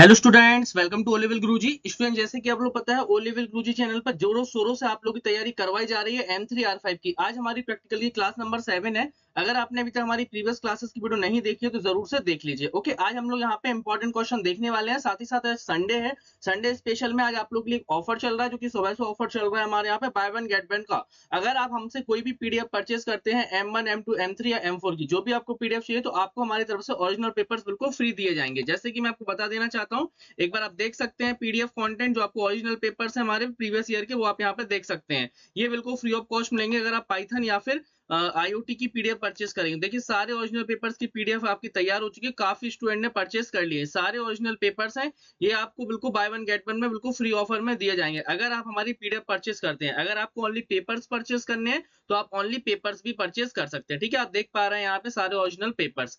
Hello students, welcome to O level Guruji. Student, जैसे कि आप लोग पता है ओ लेवल गुरुजी चैनल पर जोरों शोरों से आप लोग की तैयारी करवाई जा रही है M3R5 की। आज हमारी प्रैक्टिकल की क्लास नंबर 7 है। अगर आपने अभी तक हमारी प्रीवियस क्लासेस की वीडियो नहीं देखी है तो जरूर से देख लीजिए। ओके, आज हम लोग यहाँ पे इंपॉर्टेंट क्वेश्चन देखने वाले हैं। साथ ही साथ आज संडे है। संडे स्पेशल में आज आप लोग के लिए ऑफर चल रहा है, जो कि सुबह से ऑफर चल रहा है हमारे यहाँ पे बाय वन गेट वन का। अगर आप हमसे कोई भी पीडीएफ परचेस करते हैं M1 M2 M3 या M4 की, जो भी आपको पीडीएफ चाहिए, तो आपको हमारी तरफ से ओरिजिनल पेपर्स बिल्कुल फ्री दिए जाएंगे। जैसे कि मैं आपको बता देना चाहता हूँ, एक बार आप देख सकते हैं पीडीएफ कंटेंट, जो आपको ओरिजिनल पेपर्स है हमारे प्रीवियस ईयर के, वो आप यहाँ पे देख सकते हैं। ये बिल्कुल फ्री ऑफ कॉस्ट मिलेंगे अगर आप पाइथन या फिर आईओटी की पीडीएफ परचेस करेंगे। देखिए, सारे ओरिजिनल पेपर्स की पीडीएफ आपकी तैयार हो चुकी है। काफी स्टूडेंट ने परचेस कर लिए, सारे ओरिजिनल पेपर्स हैं। ये आपको बिल्कुल बाय वन गेट वन में बिल्कुल फ्री ऑफर में दिए जाएंगे अगर आप हमारी पीडीएफ परचेस करते हैं। अगर आपको ओनली पेपर्स परचेस करने हैं तो आप ओनली पेपर्स भी परचेस कर सकते हैं। ठीक है, आप देख पा रहे हैं यहाँ पे सारे ओरिजिनल पेपर्स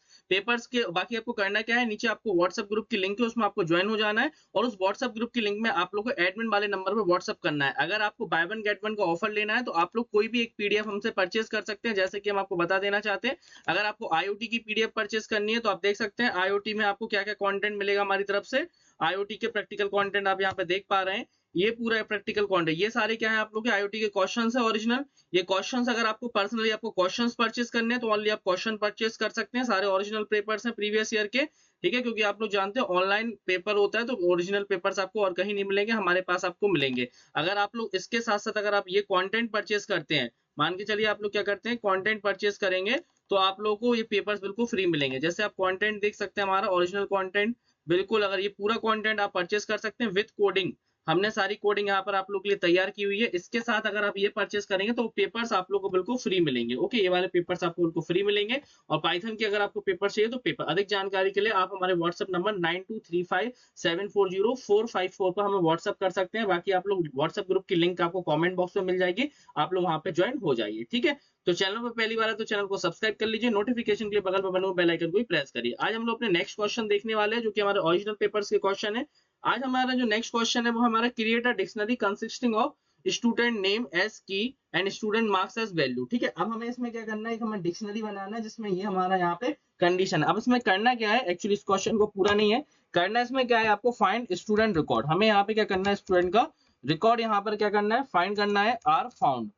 के। बाकी आपको करना क्या है, नीचे आपको व्हाट्सएप ग्रुप की लिंक है, उसमें आपको ज्वाइन हो जाना है और उस व्हाट्सएप ग्रुप की लिंक में आप लोग को एडमिन वाले नंबर पर व्हाट्सएप करना है। अगर आपको बाय वन गेट वन का ऑफर लेना है तो आप लोग कोई भी एक पीडीएफ हमसे परचेस कर सकते हैं। जैसे कि हम आपको बता देना चाहते हैं, अगर आपको आईओटी की पीडीएफ परचेस करनी है तो आप देख सकते हैं आईओटी में आपको क्या क्या कंटेंट मिलेगा हमारी तरफ से। आईओटी के प्रैक्टिकल कंटेंट आप यहाँ पे देख पा रहे हैं। ये पूरा प्रैक्टिकल कंटेंट, ये सारे क्या है आप लोग के आईओटी के क्वेश्चंस है ओरिजिनल। ये क्वेश्चंस अगर आपको पर्सनली आपको क्वेश्चंस परचेस करने हैं तो ओनली आप क्वेश्चन परचेस कर सकते हैं। सारे ओरिजिनल पेपर्स हैं प्रीवियस ईयर के। ठीक है, क्योंकि आप लोग जानते हैं ऑनलाइन पेपर होता है तो ओरिजिनल पेपर्स आपको और कहीं नहीं मिलेंगे, हमारे पास आपको मिलेंगे। अगर आप लोग इसके साथ साथ अगर आप ये कंटेंट परचेस करते हैं, मान के चलिए आप लोग क्या करते हैं, कंटेंट परचेस करेंगे तो आप लोगों को ये पेपर्स बिल्कुल फ्री मिलेंगे। जैसे आप कंटेंट देख सकते हैं, हमारा ओरिजिनल कंटेंट बिल्कुल, अगर ये पूरा कंटेंट आप परचेस कर सकते हैं विद कोडिंग। हमने सारी कोडिंग यहाँ पर आप लोग के लिए तैयार की हुई है। इसके साथ अगर आप ये परचेस करेंगे तो पेपर्स आप लोग को बिल्कुल फ्री मिलेंगे। ओके, ये वाले पेपर्स आपको बिल्कुल फ्री मिलेंगे। और पाइथन के अगर आपको पेपर चाहिए तो पेपर, अधिक जानकारी के लिए आप हमारे व्हाट्सएप नंबर 9235740454 पर हमें व्हाट्सएप कर सकते हैं। बाकी आप लोग व्हाट्सएप ग्रुप की लिंक आपको कमेंट बॉक्स में मिल जाएगी, आप लोग वहां पे ज्वाइन हो जाइए। ठीक है, तो चैनल पर पहली बार है तो चैनल को सब्सक्राइब कर लीजिए, नोटिफिकेशन के लिए बगल में बने हुए बेल आइकन को भी प्रेस करिए। आज हम लोग अपने नेक्स्ट क्वेश्चन देखने वाले हैं, जो कि हमारे ओरिजिनल पेपर्स के क्वेश्चन है। आज हमारा जो नेक्स्ट क्वेश्चन है वो हमारा create a dictionary consisting of student name as key and student marks as value. ठीक है, अब हमें इसमें क्या करना है, हमें डिक्शनरी बनाना है जिसमें ये हमारा यहाँ पे कंडीशन। अब इसमें करना क्या है, एक्चुअली इस क्वेश्चन को पूरा नहीं है करना, इसमें क्या है आपको फाइंड स्टूडेंट रिकॉर्ड। हमें यहाँ पे क्या करना है, स्टूडेंट का रिकॉर्ड यहाँ पर क्या करना है, फाइंड करना है। आर फाउंड,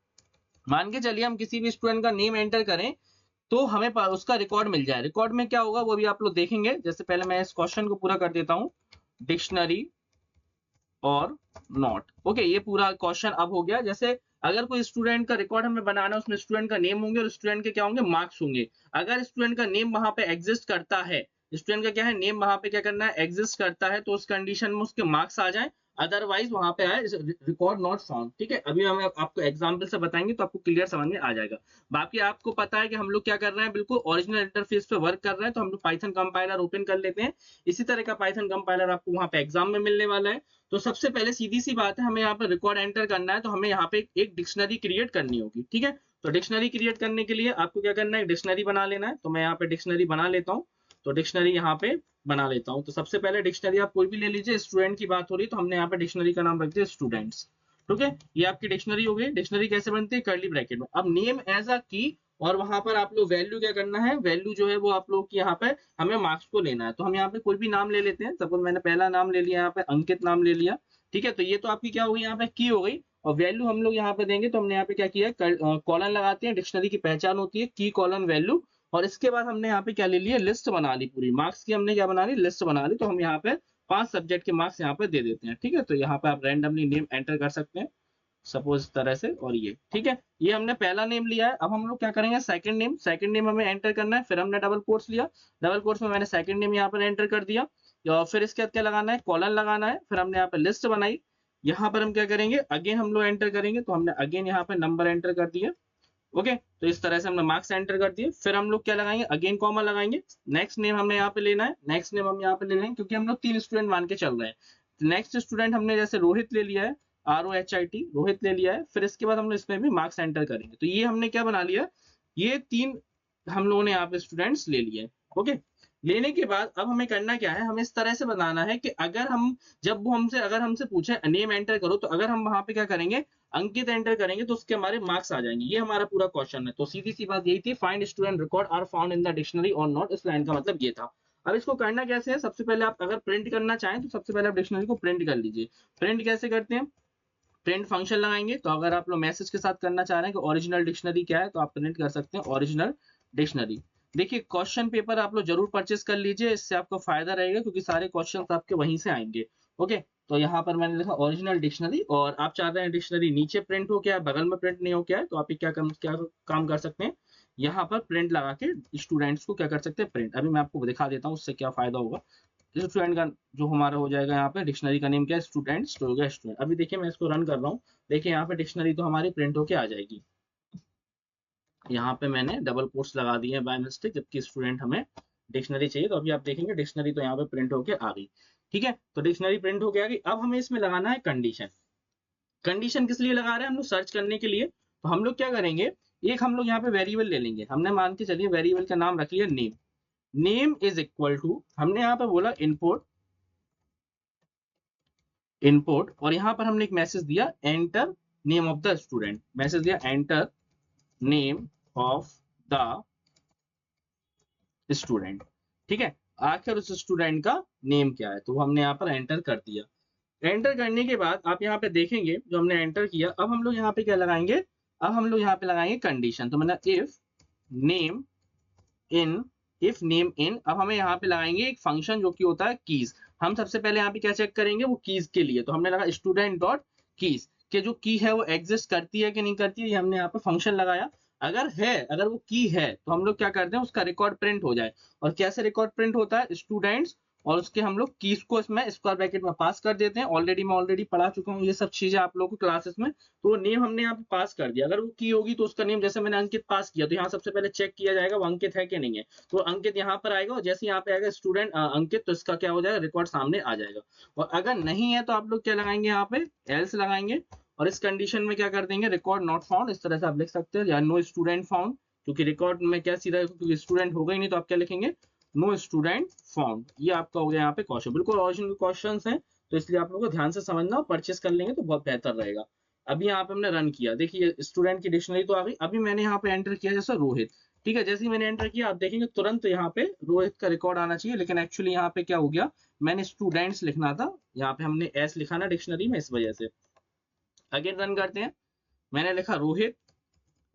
मान के चलिए हम किसी भी स्टूडेंट का नेम एंटर करें तो हमें उसका रिकॉर्ड मिल जाए। रिकॉर्ड में क्या होगा वो भी आप लोग देखेंगे। जैसे पहले मैं इस क्वेश्चन को पूरा कर देता हूँ, डिक्शनरी और नॉट। ओके, ये पूरा क्वेश्चन अब हो गया। जैसे अगर कोई स्टूडेंट का रिकॉर्ड हमें बनाना है, उसमें स्टूडेंट का नेम होंगे और स्टूडेंट के क्या होंगे, मार्क्स होंगे। अगर स्टूडेंट का नेम वहां पे एग्जिस्ट करता है, स्टूडेंट का क्या है, नेम वहां पे क्या करना है, एग्जिस्ट करता है, तो उस कंडीशन में उसके मार्क्स आ जाए। अदरवाइज वहां पे आए रिकॉर्ड नॉट फाउंड। ठीक है, अभी हम आपको एग्जाम्पल से बताएंगे तो आपको क्लियर समझ में आ जाएगा। बाकी आपको पता है कि हम लोग क्या कर रहे हैं, बिल्कुल ओरिजिनल इंटरफेस पे वर्क कर रहे हैं, तो हम लोग पाइथन कंपाइलर ओपन कर लेते हैं। इसी तरह का पाइथन कंपाइलर आपको वहां पे एग्जाम में मिलने वाला है। तो सबसे पहले सीधी सी बात है, हमें यहाँ पे रिकॉर्ड एंटर करना है, तो हमें यहाँ पे एक डिक्शनरी क्रिएट करनी होगी। ठीक है, तो डिक्शनरी क्रिएट करने के लिए आपको क्या करना है, डिक्शनरी बना लेना है। तो मैं यहाँ पे डिक्शनरी बना लेता हूँ, तो डिक्शनरी यहाँ पे बना लेता हूँ। तो सबसे पहले डिक्शनरी आप कोई भी ले लीजिए, स्टूडेंट की बात हो रही है तो हमने यहाँ पे डिक्शनरी का नाम रख दिया स्टूडेंट्स। ठीक है, ये आपकी डिक्शनरी हो गई। डिक्शनरी कैसे बनती है, कर्ली ब्रैकेट में। अब नेम एज अ की, और वहां पर आप लोग वैल्यू क्या करना है, वैल्यू जो है वो आप लोग की यहाँ पे हमें मार्क्स को लेना है। तो हम यहाँ पे कोई भी नाम ले लेते हैं। सपोज मैंने पहला नाम ले लिया, यहाँ पे अंकित नाम ले लिया। ठीक है, तो ये तो आपकी क्या होगी, यहाँ पे की हो गई। और वैल्यू हम लोग यहाँ पे देंगे, तो हमने यहाँ पे क्या किया, कॉलन लगाते हैं। डिक्शनरी की पहचान होती है की कॉलन वैल्यू। और इसके बाद हमने यहाँ पे क्या ले लिया, लिस्ट बना ली। पूरी मार्क्स की हमने क्या बना ली, लिस्ट बना ली। तो हम यहाँ पे 5 सब्जेक्ट के मार्क्स यहाँ पे दे देते हैं। ठीक है, तो यहाँ पे आप रैंडमली नेम एंटर कर सकते हैं, सपोज इस तरह से। और ये ठीक है, ये हमने पहला नेम लिया है। अब हम लोग क्या करेंगे, सेकंड नेम, सेकंड नेम हमें एंटर करना है। फिर हमने डबल कोट्स लिया, डबल कोट्स में मैंने सेकंड नेम यहाँ पर एंटर कर दिया। और फिर इसके बाद क्या लगाना है, कॉलन लगाना है। फिर हमने यहाँ पे लिस्ट बनाई, यहाँ पर हम क्या करेंगे, अगेन हम लोग एंटर करेंगे। तो हमने अगेन यहाँ पे नंबर एंटर कर दिया। ओके, तो इस तरह से हमने मार्क्स एंटर कर दिए। फिर हम लोग क्या लगाएंगे, अगेन कॉमा लगाएंगे। नेक्स्ट नेम हमने यहाँ पे लेना है, नेक्स्ट नेम हम यहाँ पे ले लेंगे क्योंकि हम लोग 3 स्टूडेंट मान के चल रहे हैं। नेक्स्ट स्टूडेंट हमने जैसे रोहित ले लिया है, ROHIT रोहित ले लिया है। फिर इसके बाद हम लोग इसमें भी मार्क्स एंटर करेंगे। तो ये हमने क्या बना लिया, ये 3 हम लोगों ने यहाँ पे स्टूडेंट्स ले लिए। ओके, लेने के बाद अब हमें करना क्या है, हमें इस तरह से बनाना है कि अगर हम, जब वो हमसे अगर हमसे पूछे नेम एंटर करो, तो अगर हम वहां पे क्या करेंगे, अंकित एंटर करेंगे, तो उसके हमारे मार्क्स आ जाएंगे। ये हमारा पूरा क्वेश्चन है। तो सीधी सी बात यही थी, find student record are found in the dictionary or not. इस लाइन का मतलब ये था। अब इसको करना कैसे है, सबसे पहले आप अगर प्रिंट करना चाहें तो सबसे पहले आप डिक्शनरी को प्रिंट कर लीजिए। प्रिंट कैसे करते हैं, प्रिंट फंक्शन लगाएंगे। तो अगर आप लोग मैसेज के साथ करना चाह रहे हैं कि ओरिजिनल डिक्शनरी क्या है, तो आप प्रिंट कर सकते हैं ओरिजिनल डिक्शनरी। देखिए क्वेश्चन पेपर आप लोग जरूर परचेस कर लीजिए, इससे आपको फायदा रहेगा क्योंकि सारे क्वेश्चन आपके वहीं से आएंगे। ओके, तो यहाँ पर मैंने लिखा ओरिजिनल डिक्शनरी, और आप चाहते हैं डिक्शनरी नीचे प्रिंट हो क्या है, बगल में प्रिंट नहीं हो क्या है, तो आप क्या काम कर सकते हैं, यहाँ पर प्रिंट लगा के स्टूडेंट्स को क्या कर सकते हैं, प्रिंट। अभी मैं आपको दिखा देता हूँ उससे क्या फायदा होगा। स्टूडेंट का जो हमारा हो जाएगा, यहाँ पे डिक्शनरी का नेम क्या है, स्टूडेंट्स, तो हो गया स्टूडेंट। अभी देखिए मैं इसको रन कर रहा हूँ, देखिए यहाँ पे डिक्शनरी तो हमारी प्रिंट होके आ जाएगी। यहाँ पे मैंने डबल कोट्स लगा दिए हैं बाय मिस्टेक, जबकि स्टूडेंट हमें डिक्शनरी चाहिए। तो अभी आप देखेंगे डिक्शनरी तो यहाँ पे प्रिंट होके आ गई। ठीक है, तो डिक्शनरी प्रिंट होके आ गई। अब हमें इसमें लगाना है कंडीशन। कंडीशन किस लिए लगा रहे हैं हम लोग, सर्च करने के लिए। तो हम लोग क्या करेंगे, एक हम लोग यहाँ पे वेरिएबल ले लेंगे। हमने मान के चलिए वेरिएबल का नाम रख लिया name. Name is equal to, हमने यहाँ पे बोला इनपुट, इनपुट, और यहाँ पर हमने एक मैसेज दिया enter name of the student. Message दिया enter name of the student. ठीक है, आखिर उस स्टूडेंट का नेम क्या है, तो हमने यहाँ पर एंटर कर दिया। एंटर करने के बाद आप यहाँ पे देखेंगे जो हमने एंटर किया, अब हम लोग यहाँ पे क्या लगाएंगे, अब हम लोग यहाँ पे लगाएंगे कंडीशन। तो मैंने if name in, if name in, अब हमें यहाँ पे लगाएंगे एक फंक्शन जो कि होता है कीज। हम सबसे पहले यहाँ पे क्या चेक करेंगे, वो कीज के लिए। तो हमने लगा स्टूडेंट डॉट कीज, के जो की है वो एग्जिस्ट करती है कि नहीं करती है, ये हमने यहाँ पे फंक्शन लगाया। अगर है, अगर वो की है तो हम लोग क्या करते हैं, उसका रिकॉर्ड प्रिंट हो जाए। और कैसे रिकॉर्ड प्रिंट होता है, स्टूडेंट्स और उसके हम लोग कीज को इसमें स्क्वायर ब्रैकेट में पास कर देते हैं। मैं ऑलरेडी पढ़ा चुका हूँ ये सब चीजें आप लोगों को क्लासेस में। तो वो नेम हमने यहाँ पे पास कर दिया। अगर वो की होगी तो उसका नेम, जैसे मैंने अंकित पास किया, तो यहाँ सबसे पहले चेक किया जाएगा वो अंकित है कि नहीं है। तो अंकित यहाँ पर आएगा, और जैसे यहाँ पे आएगा स्टूडेंट अंकित, तो इसका क्या हो जाएगा, रिकॉर्ड सामने आ जाएगा। और अगर नहीं है तो आप लोग क्या लगाएंगे, यहाँ पे एल्स लगाएंगे। और इस कंडीशन में क्या कर देंगे, रिकॉर्ड नॉट फाउंड, इस तरह से आप लिख सकते हैं, या नो स्टूडेंट फाउंड, क्योंकि रिकॉर्ड में क्या सीधा, क्योंकि स्टूडेंट होगा ही नहीं, तो आप क्या लिखेंगे, नो स्टूडेंट फाउंड। ये आपका हो गया यहाँ पे क्वेश्चन, बिल्कुल ओरिजिनल क्वेश्चन है। तो इसलिए आप लोगों को ध्यान से समझना, और परचेस कर लेंगे तो बहुत बेहतर रहेगा। अभी यहाँ पे हमने रन किया, देखिए स्टूडेंट की डिक्शनरी तो आ गई। अभी मैंने यहाँ पे एंटर किया जैसे रोहित। ठीक है, जैसे ही मैंने एंटर किया आप देखेंगे तुरंत यहाँ पे रोहित का रिकॉर्ड आना चाहिए, लेकिन एक्चुअली यहाँ पे क्या हो गया, मैंने स्टूडेंट्स लिखना था, यहाँ पे हमने एस लिखा ना डिक्शनरी में, इस वजह से। अगेन रन करते हैं, मैंने लिखा रोहित,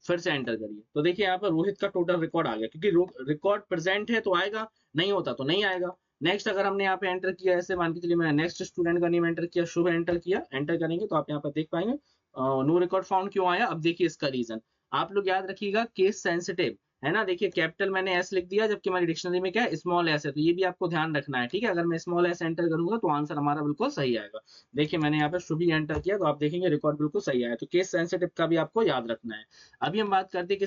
फिर से एंटर करिए, तो देखिए यहाँ पर रोहित का टोटल रिकॉर्ड आ गया, क्योंकि रिकॉर्ड प्रेजेंट है तो आएगा, नहीं होता तो नहीं आएगा। नेक्स्ट अगर हमने यहाँ पे एंटर किया, ऐसे मान के चलिए मैंने नेक्स्ट स्टूडेंट का नेम एंटर किया, शुभ एंटर किया, एंटर करेंगे तो आप यहाँ पर देख पाएंगे नो रिकॉर्ड फाउंड क्यों आया। अब देखिए इसका रीजन आप लोग याद रखिएगा, केस सेंसिटिव है ना। देखिए कैपिटल मैंने एस लिख दिया, जबकि हमारी डिक्शनरी में क्या है, स्मॉल एस है, तो ये भी आपको ध्यान रखना है। ठीक है, अगर मैं स्मॉल एस एंटर करूंगा तो आंसर हमारा बिल्कुल सही आएगा। देखिए मैंने यहाँ पे शुभ ही एंटर किया, तो आप देखेंगे रिकॉर्ड बिल्कुल सही आया। तो केस सेंसिटिव का भी आपको याद रखना है। अभी हम बात करते हैं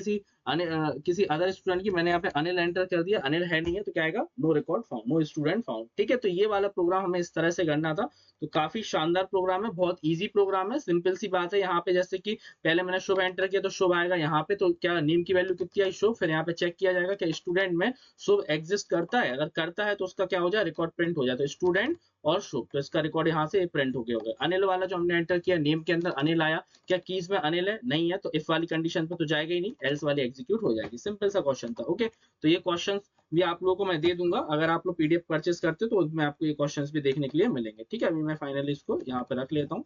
किसी अदर स्टूडेंट की। मैंने यहाँ पे अनिल एंटर कर दिया, अनिल है नहीं है, तो क्या आएगा, no record found, no student found. ठीक है, तो ये वाला प्रोग्राम हमें इस तरह से करना था। तो काफी शानदार प्रोग्राम है, बहुत इजी प्रोग्राम है, सिंपल सी बात है। यहाँ पे जैसे कि पहले मैंने शुभ एंटर किया तो शुभ आएगा यहाँ पे, तो क्या नेम की वैल्यू कितनी आई, शुभ। फिर यहाँ पे चेक किया जाएगा कि स्टूडेंट में शुभ एग्जिस्ट करता है, अगर करता है तो उसका क्या हो जाए, रिकॉर्ड प्रिंट हो जाए। तो स्टूडेंट और शुभ, तो इसका रिकॉर्ड यहाँ से प्रिंट हो गया। अनिल वाला जो हमने एंटर किया, नेम के अंदर अनिल आया, क्या कीज में अनिल है, नहीं है, तो इफ वाली कंडीशन पे तो जाएगा ही नहीं, एल्स वाली एग्जीक्यूट हो जाएगी। सिंपल सा क्वेश्चन था। ओके, तो ये क्वेश्चन भी आप लोगों को मैं दे दूंगा, अगर आप लोग पीडीएफ परचेस करते हो तो उसमें आपको ये क्वेश्चंस भी देखने के लिए मिलेंगे। ठीक है, अभी मैं फाइनली इसको यहाँ पे रख लेता हूँ।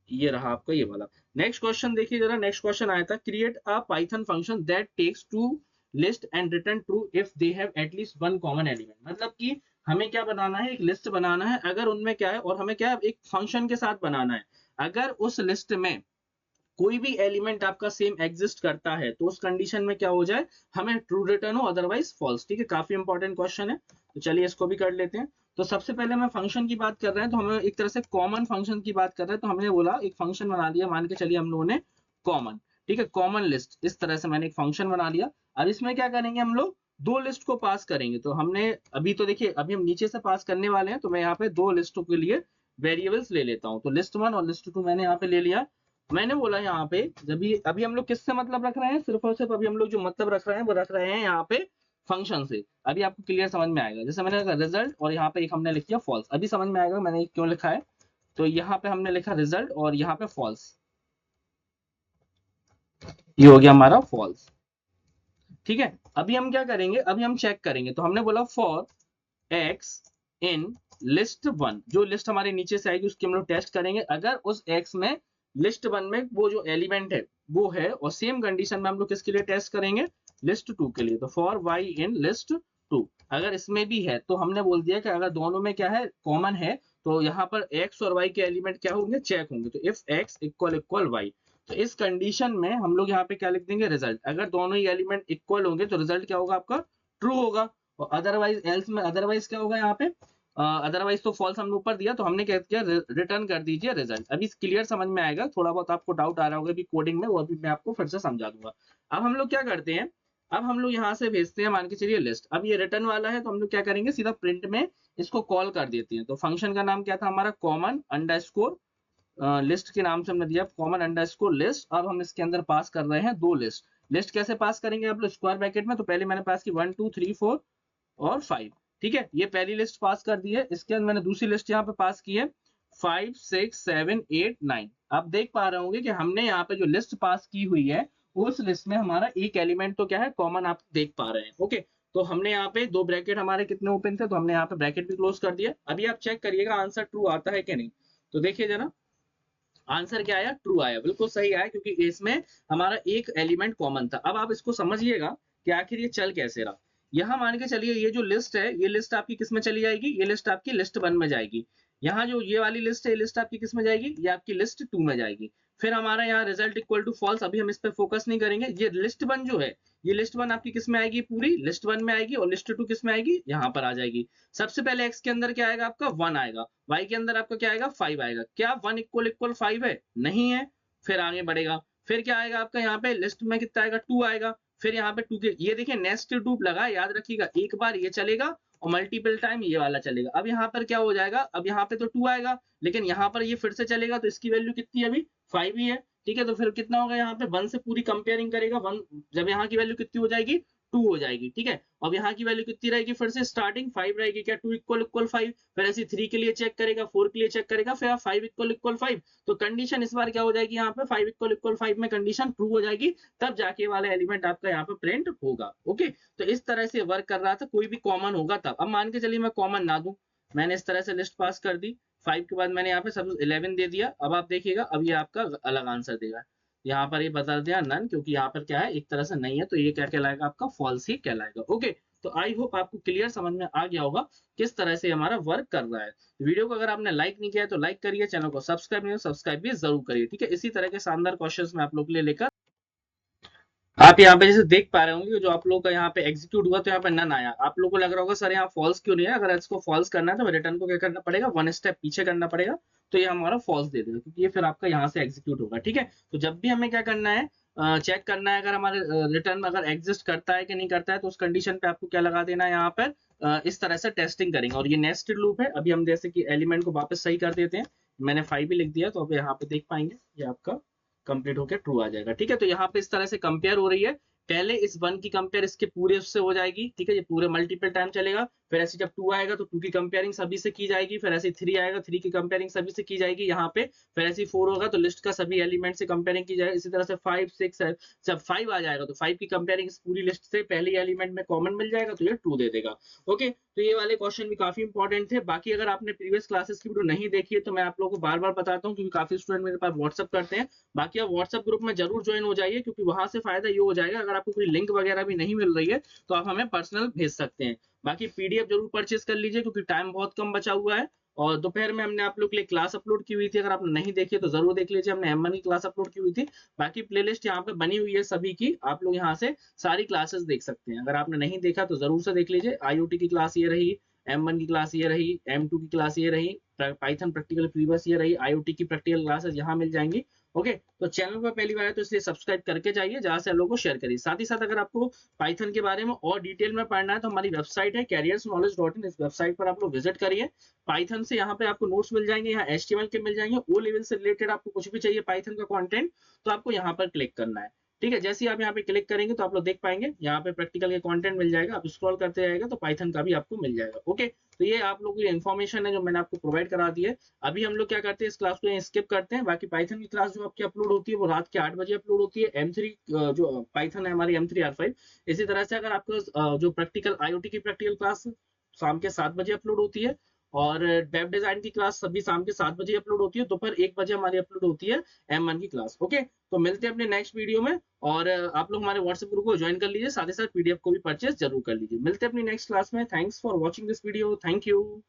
ये रहा आपका ये वाला। नेक्स्ट क्वेश्चन देखिए जरा, नेक्स्ट क्वेश्चन आया था, create a Python function that takes two list and return true if they have at least one common element. मतलब कि हमें क्या बनाना है, एक लिस्ट बनाना है, अगर उनमें क्या है, और हमें क्या है, एक फंक्शन के साथ बनाना है। अगर उस लिस्ट में कोई भी एलिमेंट आपका सेम एग्जिस्ट करता है तो उस कंडीशन में क्या हो जाए, हमें ट्रू रिटर्न हो, अदरवाइज फॉल्स। ठीक है, काफी इंपॉर्टेंट क्वेश्चन है, तो चलिए इसको भी कर लेते हैं। तो सबसे पहले हम फंक्शन की बात कर रहे हैं, तो हमें एक तरह से कॉमन फंक्शन की बात कर रहे हैं। तो हमने बोला एक फंक्शन बना लिया, मान के चलिए हम लोगों ने कॉमन, ठीक है, कॉमन लिस्ट, इस तरह से मैंने एक फंक्शन बना लिया। अब इसमें क्या करेंगे, हम लोग दो लिस्ट को पास करेंगे। तो हमने अभी तो देखिए अभी हम नीचे से पास करने वाले हैं, तो मैं यहाँ पे दो लिस्टों के लिए वेरिएबल्स ले लेता हूँ। तो लिस्ट वन और लिस्ट टू मैंने यहाँ पे ले लिया। मैंने बोला यहाँ पे जब भी अभी हम लोग किससे मतलब रख रहे हैं, सिर्फ और सिर्फ अभी हम लोग जो मतलब रख रहे हैं वो रख रहे हैं यहाँ पे फंक्शन से। अभी आपको क्लियर समझ में आएगा, जैसे मैंने लिखा रिजल्ट और यहाँ पे एक हमने लिख दिया फॉल्स। अभी समझ में आएगा मैंने क्यों लिखा है। तो यहाँ पे हमने लिखा रिजल्ट और यहाँ पे फॉल्स, ये हो गया हमारा फॉल्स। ठीक है, अभी हम क्या करेंगे, अभी हम चेक करेंगे। तो हमने बोला for x in list one, जो लिस्ट हमारे नीचे से आएगी उसकी हम लोग टेस्ट करेंगे। अगर उस x में लिस्ट वन में वो जो एलिमेंट है वो है, और सेम कंडीशन में हम लोग किसके लिए टेस्ट करेंगे, लिस्ट टू के लिए। तो for y in list two, अगर इसमें भी है तो हमने बोल दिया कि अगर दोनों में क्या है, कॉमन है, तो यहाँ पर x और y के एलिमेंट क्या होंगे, चेक होंगे। तो if x equal equal y, तो इस कंडीशन में हम लोग यहाँ पे क्या लिख देंगे, रिजल्ट। अगर दोनों ही एलिमेंट इक्वल होंगे तो रिजल्ट क्या होगा आपका, ट्रू होगा। और अदरवाइज एल्स में, अदरवाइज क्या होगा यहाँ पे, अदरवाइज तो फॉल्स हमने ऊपर दिया, तो हमने क्या किया, रिटर्न कर दीजिए रिजल्ट। अभी क्लियर समझ में आएगा, थोड़ा बहुत आपको डाउट आ रहा होगा अभी कोडिंग में, वो अभी मैं आपको फिर से समझा दूंगा। अब हम लोग क्या करते हैं, अब हम लोग यहाँ से भेजते हैं, मान के चलिए लिस्ट। अब ये रिटर्न वाला है तो हम लोग क्या करेंगे, सीधा प्रिंट में इसको कॉल कर देते हैं। तो फंक्शन का नाम क्या था हमारा, कॉमन अंडरस्कोर लिस्ट के नाम से हमने दिया, कॉमन अंडरस्कोर लिस्ट। अब हम इसके अंदर पास कर रहे हैं दो लिस्ट। लिस्ट कैसे पास करेंगे आप लोग, स्क्वायर ब्रैकेट में। तो पहले मैंने पास की 1 2 3 4 और 5, ठीक है, ये पहली लिस्ट पास कर दी है। इसके अंदर मैंने दूसरी लिस्ट यहाँ पे पास की है 5 6 7 8 9। आप देख पा रहे होंगे कि हमने यहाँ पे जो लिस्ट पास की हुई है उस लिस्ट में हमारा एक एलिमेंट तो क्या है, कॉमन, आप देख पा रहे हैं। ओके, तो हमने यहाँ पे दो ब्रैकेट हमारे कितने ओपन थे, तो हमने यहाँ पे ब्रैकेट भी क्लोज कर दिया। अभी आप चेक करिएगा आंसर ट्रू आता है कि नहीं। तो देखिए जरा, आंसर क्या आया, ट्रू आया, बिल्कुल सही आया, क्योंकि इसमें हमारा एक एलिमेंट कॉमन था। अब आप इसको समझिएगा कि आखिर ये चल कैसे रहा। यहाँ मान के चलिए ये जो लिस्ट है, ये लिस्ट आपकी किस में चली जाएगी, ये लिस्ट आपकी लिस्ट वन में जाएगी। यहाँ जो ये वाली लिस्ट है, ये लिस्ट आपकी किस में जाएगी, ये आपकी लिस्ट टू में जाएगी। फिर हमारा यहाँ रिजल्ट इक्वल टू फॉल्स, अभी हम इस पर फोकस नहीं करेंगे। ये लिस्ट वन जो है, ये लिस्ट वन आपकी किस में आएगी, पूरी लिस्ट वन में आएगी, और लिस्ट टू किस में आएगी, यहाँ पर आ जाएगी। सबसे पहले एक्स के अंदर क्या आएगा आपका, 1 आएगा। वाई के अंदर आपका क्या आएगा, 5 आएगा। क्या 1 इक्वल इक्वल 5 है, नहीं है। फिर आगे बढ़ेगा, फिर क्या आएगा आपका, यहाँ पे लिस्ट में कितना आएगा, 2 आएगा। फिर यहाँ पे 2 के, ये देखिए नेक्स्ट लूप लगा, याद रखिएगा, एक बार ये चलेगा और मल्टीपल टाइम ये वाला चलेगा। अब यहाँ पर क्या हो जाएगा, अब यहाँ पे तो 2 आएगा, लेकिन यहाँ पर ये फिर से चलेगा, तो इसकी वैल्यू कितनी है अभी, 5 ही है। ठीक है, तो फिर कितना होगा, यहाँ पे 1 से पूरी कंपेयरिंग करेगा, 1 जब यहाँ की वैल्यू कितनी हो जाएगी, 2 हो जाएगी। ठीक है, अब यहाँ की वैल्यू कितनी रहेगी, फिर से स्टार्टिंग 5 रहेगी। क्या 2 इक्वल इक्वल 5, फिर ऐसे 3 के लिए चेक करेगा, 4 के लिए चेक करेगा, फिर 5 इक्वल इक्वल 5। तो कंडीशन इस बार क्या हो जाएगी, यहाँ पे 5 इक्वल इक्वल 5 में कंडीशन ट्रू हो जाएगी, तब जाके वाला एलिमेंट आपका यहाँ पे प्रिंट होगा। ओके, तो इस तरह से वर्क कर रहा था, कोई भी कॉमन होगा तब। अब मान के चलिए मैं कॉमन ना दूं, मैंने इस तरह से लिस्ट पास कर दी, 5 के बाद मैंने यहाँ पे सब 11 दे दिया। अब आप देखिएगा, अब ये आपका अलग आंसर देगा। यहाँ पर ये बदल दिया नन, क्योंकि यहाँ पर क्या है, एक तरह से नहीं है, तो ये क्या कहलाएगा, आपका फॉल्स ही कहलाएगा। ओके, तो आई होप आपको क्लियर समझ में आ गया होगा किस तरह से हमारा वर्क कर रहा है। वीडियो को अगर आपने लाइक नहीं किया है तो लाइक करिए, चैनल को सब्सक्राइब नहीं, सब्सक्राइब भी जरूर करिए। ठीक है, इसी तरह के शानदार क्वेश्चंस मैं आप लोग के लिए लेकर, आप यहाँ पे जैसे देख पा रहे होंगे, जो आप लोग का यहाँ पे एग्जीक्यूट हुआ तो यहाँ पे नन आया। आप लोगों को लग रहा होगा सर यहाँ फॉल्स क्यों नहीं है, अगर इसको फॉल्स करना है तो रिटर्न को क्या करना पड़ेगा, 1 स्टेप पीछे करना पड़ेगा, तो ये हमारा फॉल्स दे देगा, क्योंकि ये फिर आपका यहाँ से एग्जीक्यूट होगा। ठीक है, तो जब भी हमें क्या करना है, चेक करना है अगर हमारे रिटर्न अगर एग्जिस्ट करता है कि नहीं करता है, तो उस कंडीशन पे आपको क्या लगा देना है, यहाँ पर इस तरह से टेस्टिंग करेंगे। और ये नेस्टेड लूप है। अभी हम जैसे कि एलिमेंट को वापस सही कर देते हैं, मैंने 5 भी लिख दिया, तो अब यहाँ पे देख पाएंगे ये आपका कंप्लीट होकर ट्रू आ जाएगा। ठीक है, तो यहाँ पे इस तरह से कंपेयर हो रही है, पहले इस 1 की कंपेयर इसके पूरे उससे हो जाएगी। ठीक है, ये पूरे मल्टीपल टाइम चलेगा। फिर ऐसे जब 2 आएगा तो 2 की कंपेयरिंग सभी से की जाएगी। फिर ऐसे 3 आएगा, 3 की कंपेयरिंग सभी से की जाएगी यहाँ पे। फिर ऐसे 4 होगा तो लिस्ट का सभी एलिमेंट से कंपेयरिंग की जाएगी। इसी तरह से 5 6 जब 5 आ जाएगा तो 5 की कंपेयरिंग इस पूरी लिस्ट से पहले एलिमेंट में कॉमन मिल जाएगा, तो ये ट्रू दे देगा। ओके, तो ये वाले क्वेश्चन भी काफी इंपॉर्टेंट थे। बाकी अगर आपने प्रीवियस क्लासेस की वीडियो नहीं देखी है तो मैं आप लोगों को बार बार बताता हूँ, क्योंकि काफी स्टूडेंट मेरे पास व्हाट्सअप करते हैं। बाकी आप व्हाट्सएप ग्रुप में जरूर ज्वाइन हो जाइए, क्योंकि वहां से फायदा ये हो जाएगा, अगर आपको कोई लिंक वगैरह भी नहीं मिल रही है तो आप हमें पर्सनल भेज सकते हैं। बाकी पीडीएफ जरूर परचेज कर लीजिए, क्योंकि टाइम बहुत कम बचा हुआ है। और दोपहर में हमने आप लोग के लिए क्लास अपलोड की हुई थी, अगर आपने नहीं देखी तो जरूर देख लीजिए, हमने M1 की क्लास अपलोड की हुई थी। बाकी प्लेलिस्ट यहाँ पे बनी हुई है सभी की, आप लोग यहाँ से सारी क्लासेस देख सकते हैं। अगर आपने नहीं देखा तो जरूर से देख लीजिए। IoT की क्लास ये रही, M1 की क्लास ये रही, M2 की क्लास ये रही, पाइथन प्रैक्टिकल प्रीवियस ये रही, IoT की प्रैक्टिकल क्लासेस यहाँ मिल जाएंगी। ओके, तो चैनल पर पहली बार है तो इसलिए सब्सक्राइब करके जाइए, जहां से लोगों को शेयर करिए। साथ ही साथ अगर आपको पाइथन के बारे में और डिटेल में पढ़ना है तो हमारी वेबसाइट है careersknowledge.in, इस वेबसाइट पर आप लोग विजिट करिए। पाइथन से यहाँ पे आपको नोट्स मिल जाएंगे, यहाँ HTML के मिल जाएंगे, ओ लेवल से रिलेटेड आपको कुछ भी चाहिए पाइथन का कंटेंट तो आपको यहाँ पर क्लिक करना है। ठीक है, जैसे ही आप यहाँ पे क्लिक करेंगे तो आप लोग देख पाएंगे यहाँ पे प्रैक्टिकल के कंटेंट मिल जाएगा, आप स्क्रॉल करते जाएगा तो पाइथन का भी आपको मिल जाएगा। ओके, तो ये आप लोगों की इन्फॉर्मेशन है जो मैंने आपको प्रोवाइड करा दी है। अभी हम लोग क्या करते हैं, इस क्लास को स्किप करते हैं। बाकी पाइथन की क्लास जो आपकी अपलोड होती है वो रात के 8 बजे अपलोड होती है। M3 जो पाइथन है हमारी M3 R5। इसी तरह से अगर आपको जो प्रैक्टिकल IoT की प्रैक्टिकल क्लास शाम के 7 बजे अपलोड होती है, और वेब डिजाइन की क्लास सभी शाम के 7 बजे अपलोड होती है, दोपहर 1 बजे हमारी अपलोड होती है M1 की क्लास। ओके, तो मिलते हैं अपने नेक्स्ट वीडियो में, और आप लोग हमारे व्हाट्सएप ग्रुप को ज्वाइन कर लीजिए, साथ ही साथ PDF को भी परचेस जरूर कर लीजिए। मिलते हैं अपनी नेक्स्ट क्लास में। Thanks for watching this video, thank you.